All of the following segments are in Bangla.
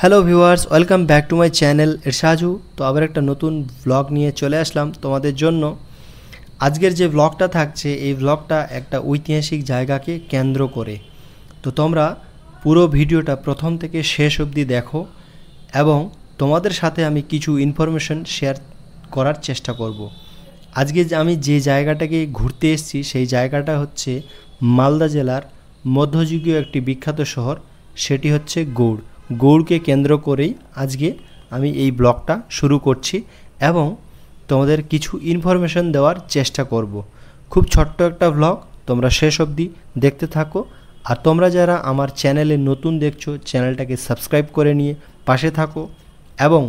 Hello viewers, welcome back to my channel ইরশাজু। তো আবার একটা নতুন ব্লগ নিয়ে চলে আসলাম তোমাদের জন্য। আজকের যে ব্লগটা থাকছে এই ব্লগটা একটা ঐতিহাসিক জায়গাকে কেন্দ্র করে। তো তোমরা পুরো ভিডিওটা প্রথম থেকে শেষ অবধি দেখো এবং তোমাদের সাথে আমি কিছু ইনফরমেশন শেয়ার করার চেষ্টা করব। আজকে আমি যে জায়গাটাকে ঘুরতে এসেছি সেই জায়গাটা হচ্ছে মালদা জেলার মধ্যযুগীয় একটি বিখ্যাত শহর, সেটি হচ্ছে গৌড়। গৌড়কে কেন্দ্র করেই আজকে আমি এই ব্লগটা শুরু করছি এবং তোমাদের কিছু ইনফরমেশন দেওয়ার চেষ্টা করব। খুব ছোট্ট একটা ব্লগ, তোমরা শেষ অবধি দেখতে থাকো। আর তোমরা যারা আমার চ্যানেলে নতুন দেখছো চ্যানেলটাকে সাবস্ক্রাইব করে নিয়ে পাশে থাকো এবং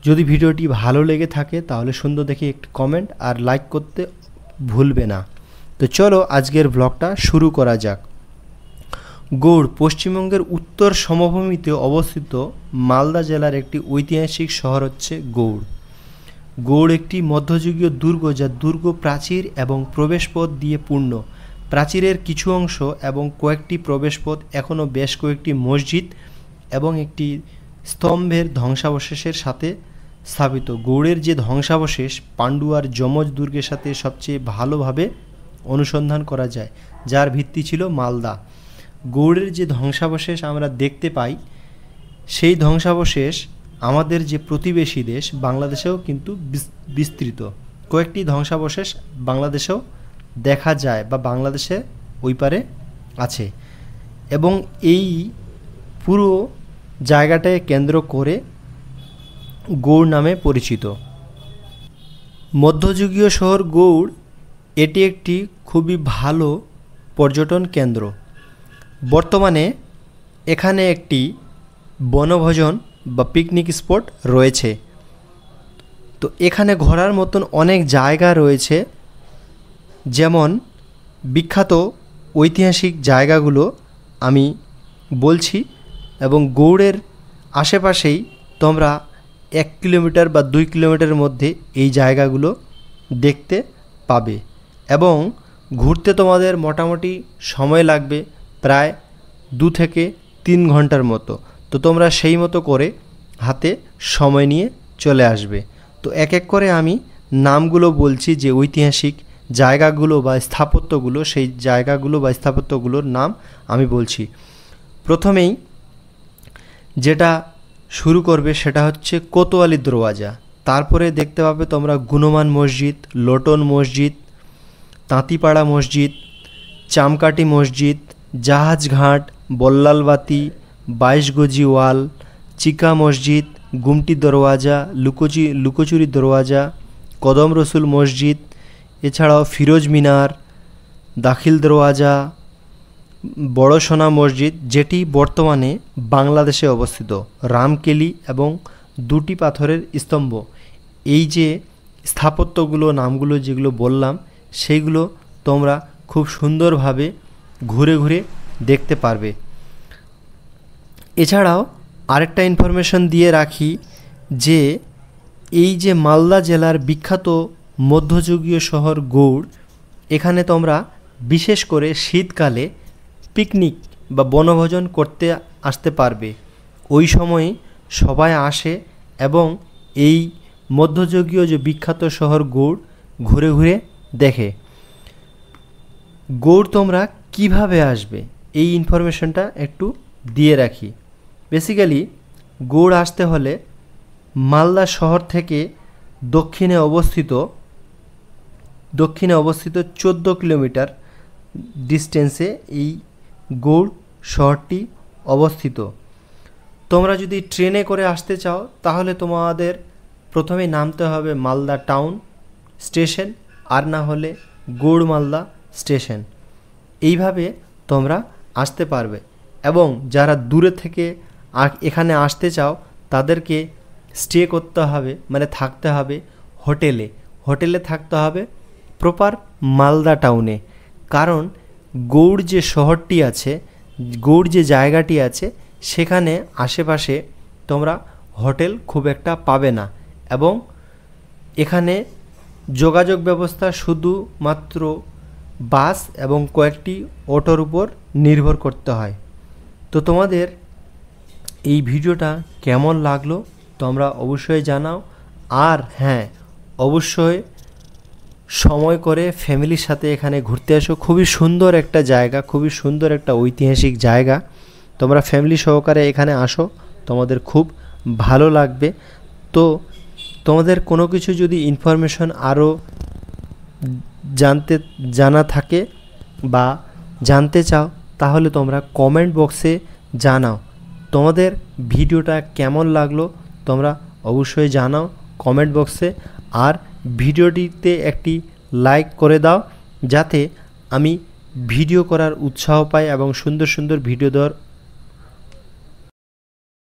যদি ভিডিওটি ভালো লেগে থাকে তাহলে সুন্দর দেখে একটি কমেন্ট আর লাইক করতে ভুলবে না। তো চলো আজকের ব্লগটা শুরু করা যাক। গৌড় পশ্চিমবঙ্গের উত্তর সমভূমিতে অবস্থিত মালদা জেলার একটি ঐতিহাসিক শহর হচ্ছে গৌড়। গৌড় একটি মধ্যযুগীয় দুর্গ, যা দুর্গ প্রাচীর এবং প্রবেশপথ দিয়ে পূর্ণ। প্রাচীরের কিছু অংশ এবং কয়েকটি প্রবেশপথ, এখনও বেশ কয়েকটি মসজিদ এবং একটি স্তম্ভের ধ্বংসাবশেষের সাথে স্থাপিত। গৌড়ের যে ধ্বংসাবশেষ পান্ডুয়ার যমজ দুর্গের সাথে সবচেয়ে ভালোভাবে অনুসন্ধান করা যায়, যার ভিত্তি ছিল মালদা। গৌড়ের যে ধ্বংসাবশেষ আমরা দেখতে পাই সেই ধ্বংসাবশেষ আমাদের যে প্রতিবেশী দেশ বাংলাদেশেও কিন্তু বিস্তৃত। কয়েকটি ধ্বংসাবশেষ বাংলাদেশেও দেখা যায় বা বাংলাদেশে ওই পারে আছে এবং এই পুরো জায়গাটাকে কেন্দ্র করে গৌড় নামে পরিচিত। মধ্যযুগীয় শহর গৌড় এটি একটি খুবই ভালো পর্যটন কেন্দ্র। বর্তমানে এখানে একটি বনভোজন বা পিকনিক স্পট রয়েছে। তো এখানে ঘোরার মতন অনেক জায়গা রয়েছে, যেমন বিখ্যাত ঐতিহাসিক জায়গাগুলো আমি বলছি এবং গৌড়ের আশেপাশেই তোমরা 1 কিলোমিটার বা 2 কিলোমিটারের মধ্যে এই জায়গাগুলো দেখতে পাবে এবং ঘুরতে তোমাদের মোটামুটি সময় লাগবে প্রায় 2 থেকে 3 ঘন্টার মতো। তো তোমরা সেই মতো করে হাতে সময় নিয়ে চলে আসবে। তো এক এক করে আমি নামগুলো বলছি, যে ঐতিহাসিক জায়গাগুলো বা স্থাপত্যগুলো, সেই জায়গাগুলো বা স্থাপত্যগুলোর নাম আমি বলছি। প্রথমেই যেটা শুরু করবে সেটা হচ্ছে কোতোয়ালি দরওয়াজা। তারপরে দেখতে পাবে তোমরা গুণমান মসজিদ, লোটন মসজিদ, তাঁতিপাড়া মসজিদ, চামকাটি মসজিদ, জাহাজঘাট, বল্লালবাতি, 22 গজি ওয়াল, চিকা মসজিদ, গুমটি দরওয়াজা, লুকোচুরি দরওয়াজা, কদম রসুল মসজিদ, এছাড়াও ফিরোজ মিনার, দাখিল দরওয়াজা, বড় সোনা মসজিদ, যেটি বর্তমানে বাংলাদেশে অবস্থিত, রামকেলি এবং 2টি পাথরের স্তম্ভ। এই যে স্থাপত্যগুলো নামগুলো যেগুলো বললাম সেইগুলো তোমরা খুব সুন্দরভাবে ঘুরে ঘুরে দেখতে পারবে। এছাড়াও আরেকটা ইনফরমেশন দিয়ে রাখি যে এই যে মালদা জেলার বিখ্যাত মধ্যযুগীয় শহর গৌড়, এখানে তোমরা বিশেষ করে শীতকালে পিকনিক বা বনভোজন করতে আসতে পারবে। ওই সময়ে সবাই আসে এবং এই মধ্যযুগীয় যে বিখ্যাত শহর গৌড় ঘুরে ঘুরে দেখে। গৌড় তোমরা কিভাবে আসবে এই ইনফরমেশনটা একটু দিয়ে রাখি। বেসিক্যালি গৌড় আসতে হলে মালদা শহর থেকে দক্ষিণে অবস্থিত 14 কিলোমিটার ডিস্টেন্সে এই গৌড় শহরটি অবস্থিত। তোমরা যদি ট্রেনে করে আসতে চাও তাহলে তোমাদের প্রথমে নামতে হবে মালদা টাউন স্টেশন, আর না হলে গৌড় মালদা স্টেশন। এইভাবে তোমরা আসতে পারবে এবং যারা দূরে থেকে এখানে আসতে চাও তাদেরকে স্টে করতে হবে, মানে থাকতে হবে হোটেলে থাকতে হবে প্রপার মালদা টাউনে। কারণ গৌড় যে শহরটি আছে, গৌড় যে জায়গাটি আছে, সেখানে আশেপাশে তোমরা হোটেল খুব একটা পাবে না এবং এখানে যোগাযোগ ব্যবস্থা শুধুমাত্র বাস এবং কয়েকটি অটোর উপর নির্ভর করতে হয়। তো তোমাদের এই ভিডিওটা কেমন লাগলো তোমরা অবশ্যই জানাও। আর হ্যাঁ, অবশ্যই সময় করে ফ্যামিলির সাথে এখানে ঘুরতে আসো। খুবই সুন্দর একটা জায়গা, খুবই সুন্দর একটা ঐতিহাসিক জায়গা। তোমরা ফ্যামিলি সহকারে এখানে আসো, তোমাদের খুব ভালো লাগবে। তো তোমাদের কোনো কিছু যদি ইনফরমেশন আরও জানা থাকে বা জানতে চাও, তাহলে তোমরা কমেন্ট বক্সে জানাও। তোমাদের ভিডিওটা কেমন লাগলো তোমরা অবশ্যই জানাও কমেন্ট বক্সে। আর ভিডিওটিতে একটি লাইক করে দাও, যাতে আমি ভিডিও করার উৎসাহ পাই এবং সুন্দর সুন্দর ভিডিও দেওয়ার